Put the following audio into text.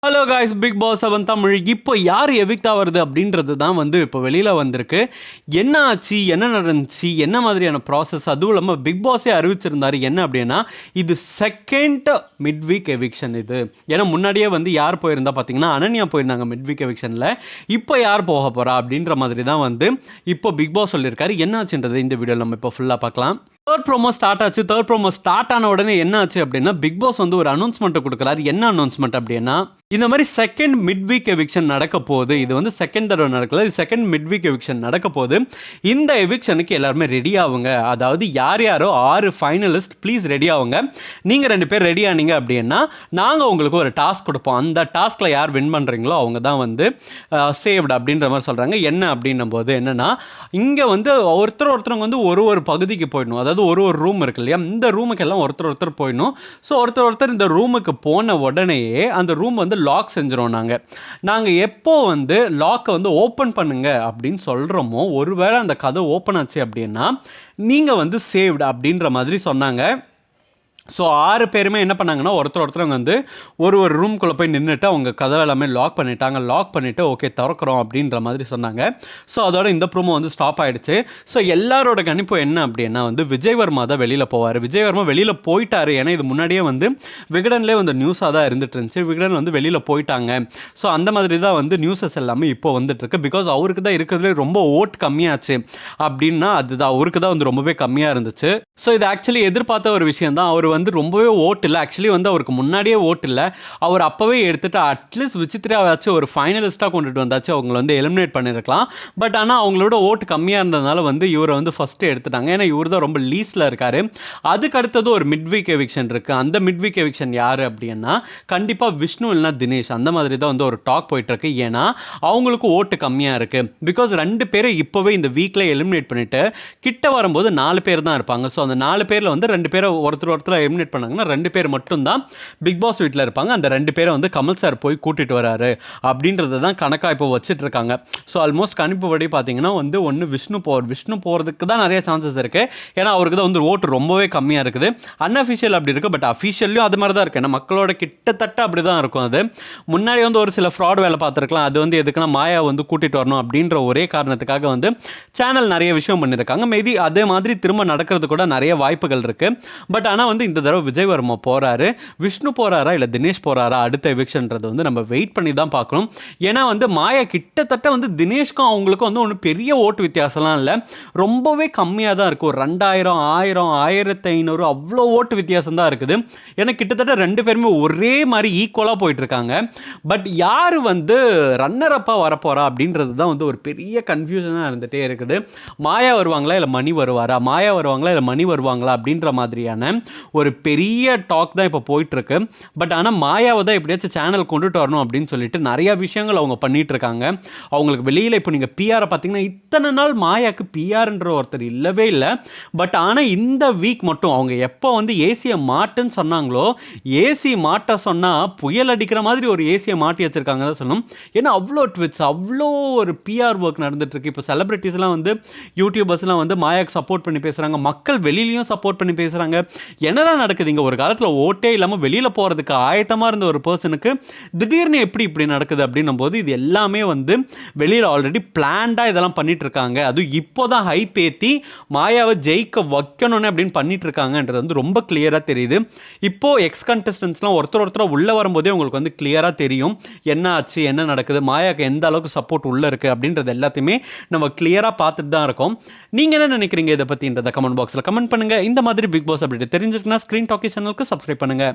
Hello guys, big boss 7 Tamil. இப்போ யார் evict ஆகிறது அப்படின்றது தான் இப்போ வெளியில் வந்திருக்கு. என்ன ஆச்சு, என்ன நடந்துச்சு, என்ன மாதிரியான ப்ராசஸ், அதுவும் இல்லாமல் பிக் பாஸே அறிவிச்சிருந்தாரு என்ன அப்படின்னா, இது செகண்ட் மிட் வீக் எவிக்ஷன் இது. ஏன்னா முன்னாடியே யார் போயிருந்தா பார்த்தீங்கன்னா அனன்யா போயிருந்தாங்க மிட் வீக் எவிக்ஷனில். இப்போ யார் போக போகிறா அப்படின்ற மாதிரி தான் இப்போ பிக் பாஸ் சொல்லியிருக்காரு. என்ன ஆச்சுன்றது இந்த வீடியோவில் நம்ம இப்போ ஃபுல்லாக பார்க்கலாம். தேர்ட் ப்ரோமோ ஸ்டார்ட் ஆச்சு. தேர்ட் ப்ரோமோ ஸ்டார்ட் ஆன உடனே என்ன ஆச்சு அப்படின்னா, பிக் பாஸ் ஒரு அனௌன்ஸ்மெண்ட்டை கொடுக்குறாரு. என்ன அனௌன்ஸ்மெண்ட் அப்படின்னா, இந்த மாதிரி செகண்ட் மிட் வீக் எவிக்ஷன் நடக்க போகுது. இது செகண்ட் தடவை நடக்கல, இது செகண்ட் மிட் வீக் எவிக்ஷன் நடக்க போகுது. இந்த எவிக்ஷனுக்கு எல்லாருமே ரெடி ஆகுங்க. அதாவது யார் யாரோ 6 ஃபைனலிஸ்ட் ப்ளீஸ் ரெடி ஆகுங்க. நீங்கள் 2 பேர் ரெடி ஆனீங்க அப்படின்னா நாங்கள் உங்களுக்கு ஒரு டாஸ்க் கொடுப்போம். அந்த டாஸ்கில் யார் வின் பண்ணுறீங்களோ அவங்க தான் சேவ்டு அப்படின்ற மாதிரி சொல்கிறாங்க. என்ன அப்படின்னும் போது என்னென்னா, இங்கே ஒருத்தவங்க ஒரு பகுதிக்கு போயிடணும். அதாவது ஒரு ரூம் இருக்கு இல்லையா, இந்த ரூமுக்கு எல்லாம் ஒருத்தர் போயிடணும். ஸோ ஒருத்தர் இந்த ரூமுக்கு போன உடனேயே அந்த ரூம் லாக் செஞ்சிரும். நாங்கள் எப்போ லாக்கை ஓப்பன் பண்ணுங்க அப்படின்னு சொல்கிறோமோ, ஒருவேளை அந்த கதை ஓப்பன் ஆச்சு அப்படின்னா நீங்கள் சேவ்டு அப்படின்ற மாதிரி சொன்னாங்க. ஸோ 6 பேருமே என்ன பண்ணாங்கன்னா, ஒருத்தவங்க ஒரு ரூம்குள்ளே போய் நின்றுட்டு அவங்க கதவை எல்லாமே லாக் பண்ணிட்டாங்க. லாக் பண்ணிவிட்டு ஓகே திறக்கிறோம் அப்படின்ற மாதிரி சொன்னாங்க. ஸோ அதோட இந்த ப்ரோமோ ஸ்டாப் ஆகிடுச்சு. ஸோ எல்லாரோட கணிப்பு என்ன அப்படின்னா விஜய் வர்மா தான் வெளியில் போவார். விஜய் வர்மா வெளியில் போயிட்டார். ஏன்னா இது முன்னாடியே விகடன்லேயே நியூஸாக தான் இருந்துட்டு இருந்துச்சு. விகடன் வெளியில் போயிட்டாங்க. ஸோ அந்த மாதிரி தான் நியூஸஸ் எல்லாமே இப்போ வந்துட்டுருக்கு. பிகாஸ் அவருக்கு தான் இருக்கிறதுலே ரொம்ப ஓட் கம்மியாச்சு அப்படின்னா அதுதான், அவருக்கு தான் ரொம்பவே கம்மியாக இருந்துச்சு. ஸோ இது ஆக்சுவலி எதிர்பார்த்த ஒரு விஷயம் தான். அவர் ரொம்பவே ஓட்டு இல்லை. ஆக்சுவலி அவருக்கு முன்னாடியே ஓட்டு இல்லை. அவர் அப்போவே எடுத்துட்டு அட்லீஸ்ட் விசித்ராவாச்சும் ஒரு ஃபைனலிஸ்ட்டாக கொண்டுட்டு வந்தாச்சு அவங்களை எலிமினேட் பண்ணியிருக்கலாம். பட் ஆனால் அவங்களோட ஓட்டு கம்மியாக இருந்ததுனால இவரை ஃபஸ்ட்டு எடுத்துட்டாங்க. ஏன்னா இவர் தான் ரொம்ப லீஸ்டில் இருக்கார். அதுக்கு அடுத்தது ஒரு மிட் வீக் எவிக்ஷன் இருக்குது. அந்த மிட் வீக் எவிக்ஷன் யார் அப்படின்னா கண்டிப்பாக விஷ்ணு இல்லைனா தினேஷ். அந்த மாதிரி தான் ஒரு டாக் போயிட்டுருக்கு. ஏன்னா அவங்களுக்கு ஓட்டு கம்மியாக இருக்குது. பிகாஸ் 2 பேரை இப்போவே இந்த வீக்கில் எலிமினேட் பண்ணிவிட்டு கிட்ட வரும்போது 4 பேர் தான் இருப்பாங்க. ஸோ அந்த 4 பேரில் 2 பேரை ஒருத்தர் எலிமினேட் பண்ணாங்கன்னா 2 பேர் மட்டும்தான் பிக் பாஸ் வீட்டில் இருப்பாங்க. அந்த 2 பேரை கமல் சார் போய் கூட்டிட்டு வராரு அப்படின்றது தான் கணக்காக இப்போ வச்சுட்டு இருக்காங்க. ஸோ ஆல்மோஸ்ட் கணிப்புப்படி பார்த்தீங்கன்னா ஒன்று விஷ்ணு போகிறதுக்கு தான் நிறைய சான்சஸ் இருக்குது. ஏன்னா அவருக்கு தான் ஓட்டு ரொம்பவே கம்மியாக இருக்குது. அன்அஃபிஷியல் அப்படி இருக்குது. பட் அஃபிஷியல்லையும் அது மாதிரி தான் இருக்குது. ஏன்னா மக்களோட கிட்டத்தட்ட அப்படி தான் இருக்கும். அது முன்னாடி ஒரு சில ஃப்ராட் வேலை பார்த்துருக்கலாம். அது எதுக்குன்னா மாயா கூட்டிகிட்டு வரணும் அப்படின்ற ஒரே காரணத்துக்காக சேனல் நிறைய விஷயம் பண்ணியிருக்காங்க. மேபி அதே மாதிரி திரும்ப நடக்கிறது கூட நிறைய வாய்ப்புகள் இருக்குது. பட் ஆனால் இந்த தடவை விஜய் வர்மா போகிறாரு. விஷ்ணு போகிறாரா இல்லை தினேஷ் போகிறாரா அடுத்த எவிக்ஷன்றது நம்ம வெயிட் பண்ணி தான் பார்க்கணும். ஏன்னா மாயா கிட்டத்தட்ட தினேஷ்க்கும் அவங்களுக்கும் ஒன்றும் பெரிய ஓட்டு வித்தியாசம்லாம் இல்லை. ரொம்பவே கம்மியாக தான் இருக்கும். 2000, 1000, 1500 அவ்வளோ ஓட்டு வித்தியாசம் தான் இருக்குது. ஏன்னா கிட்டத்தட்ட 2 பேருமே ஒரே மாதிரி ஈக்குவலாக போயிட்டுருக்காங்க. பட் யார் ரன்னர் அப்பாக வரப்போகிறா அப்படின்றது தான் ஒரு பெரிய கன்ஃபியூஷனாக இருந்துகிட்டே இருக்குது. மாயா வருவாங்களா இல்லை மணி வருவாரா, மாயா வருவாங்களா இல்லை மணி வருவாங்களா அப்படின்ற மாதிரியான ஒரு பெரிய டாக் தான் இப்போ போயிட்டுருக்கு. பட் ஆனால் மாயாவை தான் எப்படியாச்சும் சேனல் கொண்டுட்டு வரணும் அப்படின்னு சொல்லிட்டு நிறையா விஷயங்கள் அவங்க பண்ணிகிட்டு இருக்காங்க. அவங்களுக்கு வெளியில் இப்போ நீங்கள் பிஆரை பார்த்தீங்கன்னா இத்தனை நாள் மாயாவுக்கு பிஆர்ன்ற ஒருத்தர் இல்லவே இல்லை. பட் ஆனால் இந்த வீக் மட்டும் அவங்க எப்போ ஏசியை மாட்டுன்னு சொன்னாங்களோ, ஏசி மாட்ட சொன்னால் புயல் அடிக்கிற மாதிரி ஒரு ஏசியை மாட்டி வச்சுருக்காங்க தான் சொல்லணும். ஏன்னா அவ்வளோ ட்விட்ஸ், அவ்வளோ ஒரு பிஆர் ஒர்க் நடந்துட்டுருக்கு. இப்போ செலிபிரிட்டிஸ்லாம் யூடியூபர்ஸ்லாம் மாயாவுக்கு சப்போர்ட் பண்ணி பேசுகிறாங்க. மக்கள் வெளியிலையும் சப்போர்ட் பண்ணி பேசுகிறாங்க. என்னதான் நடக்குது இங்கே? ஒரு காலத்தில் ஓட்டே இல்லாமல் வெளியில் போகிறதுக்கு ஆயத்தமாக இருந்த ஒரு பர்சனுக்கு திடீர்னு இப்படி நடக்குது அப்படின்னும் போது இது எல்லாமே வெளியில் ஆல்ரெடி பிளான்டாக இதெல்லாம் பண்ணிட்டு இருக்காங்க. அதுவும் இப்போ தான் ஹைப் ஏற்றி மாயாவை ஜெயிக்க வைக்கணும்னு அப்படின்னு பண்ணிட்டு இருக்காங்கன்றது ரொம்ப கிளியராக தெரியுது. இப்போது எக்ஸ் கண்டஸ்டன்ஸ்லாம் ஒருத்தர் உள்ளே வரும்போதே உங்களுக்கு கிளியராக தெரியும் என்ன ஆச்சு, என்ன நடக்குது, மாயாவுக்கு எந்த அளவுக்கு சப்போர்ட் உள்ளே இருக்குது அப்படின்றது எல்லாத்தையுமே நம்ம கிளியராக பார்த்துட்டு தான் இருக்கோம். நீங்கள் என்ன நினைக்கிறீங்க இதை பற்றின்றத கமெண்ட் பாக்ஸில் கமெண்ட் பண்ணுங்கள். இந்த மாதிரி பிக் பாஸ் அப்படி தெரிஞ்சுக்கணும் ஸ்க்ரீன் டாக்கி சேனலுக்கு சப்ஸ்கிரைப் பண்ணுங்கள்.